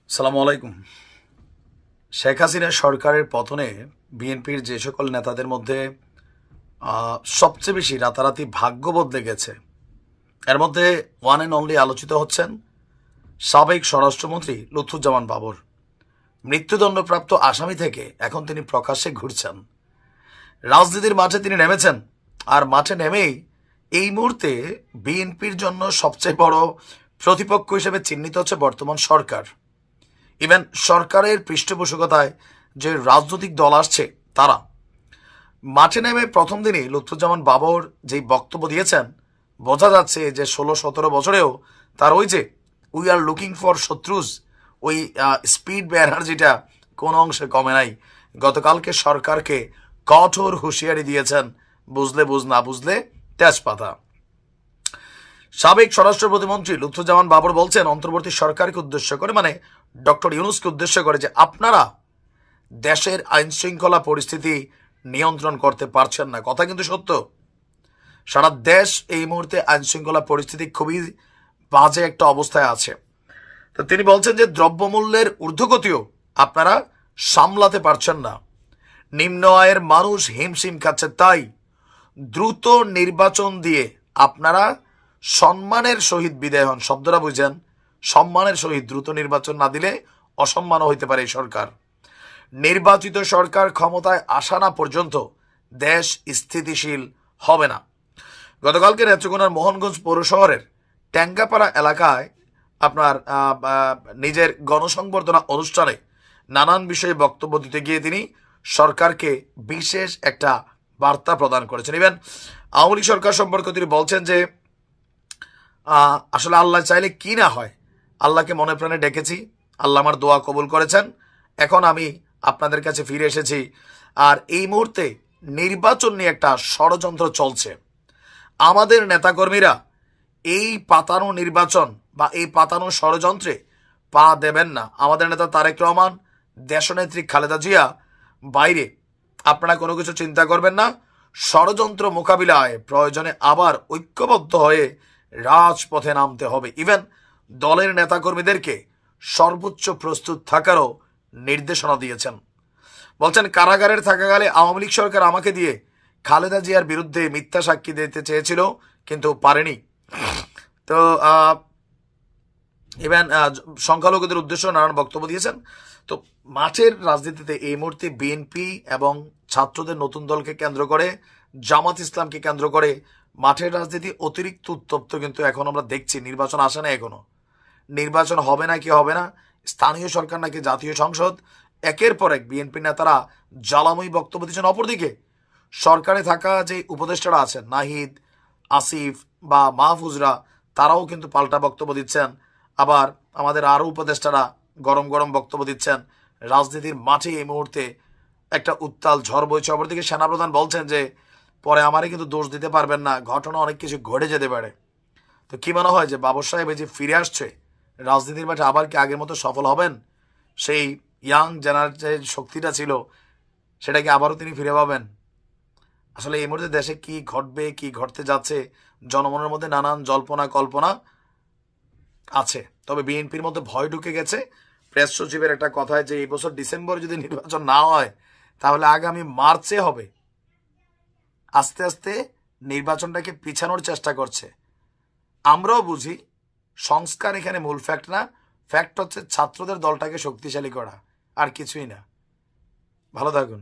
সালামু আলাইকুম। শেখ হাসিনা সরকারের পতনে বিএনপির যে সকল নেতাদের মধ্যে সবচেয়ে বেশি রাতারাতি ভাগ্য বদলে গেছে, এর মধ্যে ওয়ান অ্যান্ড অনলি আলোচিত হচ্ছেন সাবেক স্বরাষ্ট্রমন্ত্রী লুৎফুজ্জামান বাবর। মৃত্যুদণ্ডপ্রাপ্ত আসামি থেকে এখন তিনি প্রকাশ্যে ঘুরছেন, রাজনীতির মাঠে তিনি নেমেছেন। আর মাঠে নেমেই এই মুহূর্তে বিএনপির জন্য সবচেয়ে বড় প্রতিপক্ষ হিসেবে চিহ্নিত হচ্ছে বর্তমান সরকার। ইভেন সরকারের পৃষ্ঠপোষকতায় যে রাজনৈতিক দল আসছে তারা মাঠে নেমে প্রথম দিনই লুৎফুজ্জামান বাবর যেই বক্তব্য দিয়েছেন, বোঝা যাচ্ছে যে 16-17 বছরেও তার ওই যে উই আর লুকিং ফর শত্রুজ, ওই স্পিড বা এনার্জিটা কোনো অংশে কমে নাই। গতকালকে সরকারকে কঠোর হুঁশিয়ারি দিয়েছেন, বুঝলে বুঝ, না বুঝলে তেজপাতা। সাবেক স্বরাষ্ট্র প্রতিমন্ত্রী লুৎফুজ্জামান বাবর বলছেন অন্তর্বর্তী সরকারকে উদ্দেশ্য করে, মানে ডক্টর ইউনূসকে উদ্দেশ্য করে, যে আপনারা দেশের আইন শৃঙ্খলা পরিস্থিতি নিয়ন্ত্রণ করতে পারছেন না। কথা কিন্তু সত্য। সারা দেশ এই মুহূর্তে আইন শৃঙ্খলা পরিস্থিতি খুবই বাজে একটা অবস্থায় আছে। তো তিনি বলছেন যে দ্রব্যমূল্যের ঊর্ধ্বগতিও আপনারা সামলাতে পারছেন না, নিম্ন আয়ের মানুষ হিমশিম খাচ্ছে। তাই দ্রুত নির্বাচন দিয়ে আপনারা সম্মানের সহিত বিদায় হন। শব্দটা বুঝেন, সম্মানের সহিত। দ্রুত নির্বাচন না দিলে অসম্মানও হইতে পারে এই সরকার। নির্বাচিত সরকার ক্ষমতায় আসা না পর্যন্ত দেশ স্থিতিশীল হবে না। গতকালকে নেত্রকোনার মোহনগঞ্জ পৌর শহরের ট্যাঙ্গাপাড়া এলাকায় আপনার নিজের গণসংবর্ধনা অনুষ্ঠানে নানান বিষয়ে বক্তব্য দিতে গিয়ে তিনি সরকারকে বিশেষ একটা বার্তা প্রদান করেছেন। ইভেন আওয়ামী লীগ সরকার সম্পর্কে তিনি বলছেন যে আসলে আল্লাহ চাইলে কি না হয়, আল্লাহকে মনে প্রাণে ডেকেছি, আল্লাহ আমার দোয়া কবুল করেছেন, এখন আমি আপনাদের কাছে ফিরে এসেছি। আর এই মুহূর্তে নির্বাচন নিয়ে একটা ষড়যন্ত্র চলছে। আমাদের নেতাকর্মীরা এই পাতানো নির্বাচন বা এই পাতানো ষড়যন্ত্রে পা দেবেন না। আমাদের নেতা তারেক রহমান, দেশনেত্রী খালেদা জিয়া বাইরে, আপনারা কোনো কিছু চিন্তা করবেন না। ষড়যন্ত্র মোকাবিলায় প্রয়োজনে আবার ঐক্যবদ্ধ হয়ে রাজপথে নামতে হবে। ইভেন দলের নেতাকর্মীদেরকে সর্বোচ্চ প্রস্তুত থাকারও নির্দেশনা দিয়েছেন। বলছেন কারাগারের থাকাকালে আওয়ামী লীগ সরকার আমাকে দিয়ে খালেদা জিয়ার বিরুদ্ধে মিথ্যা সাক্ষী দিতে চেয়েছিল, কিন্তু পারেনি। তো ইভেন সংখ্যালঘুদের উদ্দেশ্য নানান বক্তব্য দিয়েছেন। তো মাঠের রাজনীতিতে এই মুহূর্তে বিএনপি এবং ছাত্রদের নতুন দলকে কেন্দ্র করে, জামাত ইসলামকে কেন্দ্র করে মাঠের রাজনীতি অতিরিক্ত উত্তপ্ত। কিন্তু এখন আমরা দেখছি নির্বাচন আসে না, এখনো নির্বাচন হবে না কি হবে না, স্থানীয় সরকার নাকি জাতীয় সংসদ, একের পর এক বিএনপি নেতারা জ্বালাময়ী বক্তব্য দিচ্ছেন। অপরদিকে সরকারে থাকা যে উপদেষ্টারা আছেন, নাহিদ, আসিফ বা মাহফুজরা, তারাও কিন্তু পাল্টা বক্তব্য দিচ্ছেন। আবার আমাদের আরও উপদেষ্টারা গরম গরম বক্তব্য দিচ্ছেন। রাজনীতির মাঠে এই মুহূর্তে একটা উত্তাল ঝড় বইছে। অপরদিকে সেনাপ্রধান বলছেন যে পরে আমারে কিন্তু দোষ দিতে পারবেন না, ঘটনা অনেক কিছু ঘটে যেতে পারে। তো কি মনে হয় যে বাবর সাহেব এই যে ফিরে আসছে রাজনীতির মাঠে, আবার কি আগের মতো সফল হবেন? সেই ইয়াং জেনারেশনের শক্তিটা ছিল, সেটা কি আবারও তিনি ফিরে পাবেন? আসলে এই মুহূর্তে দেশে কি ঘটবে, কি ঘটতে যাচ্ছে, জনমনের মধ্যে নানান জল্পনা কল্পনা আছে। তবে বিএনপির মধ্যে ভয় ঢুকে গেছে। প্রেস সচিবের একটা কথায় যে এই বছর ডিসেম্বর যদি নির্বাচন না হয় তাহলে আগামী মার্চে হবে। আস্তে আস্তে নির্বাচনটাকে পিছানোর চেষ্টা করছে। আমরাও বুঝি সংস্কার এখানে মূল ফ্যাক্ট না, ফ্যাক্ট হচ্ছে ছাত্রদের দলটাকে শক্তিশালী করা, আর কিছুই না। ভালো থাকুন।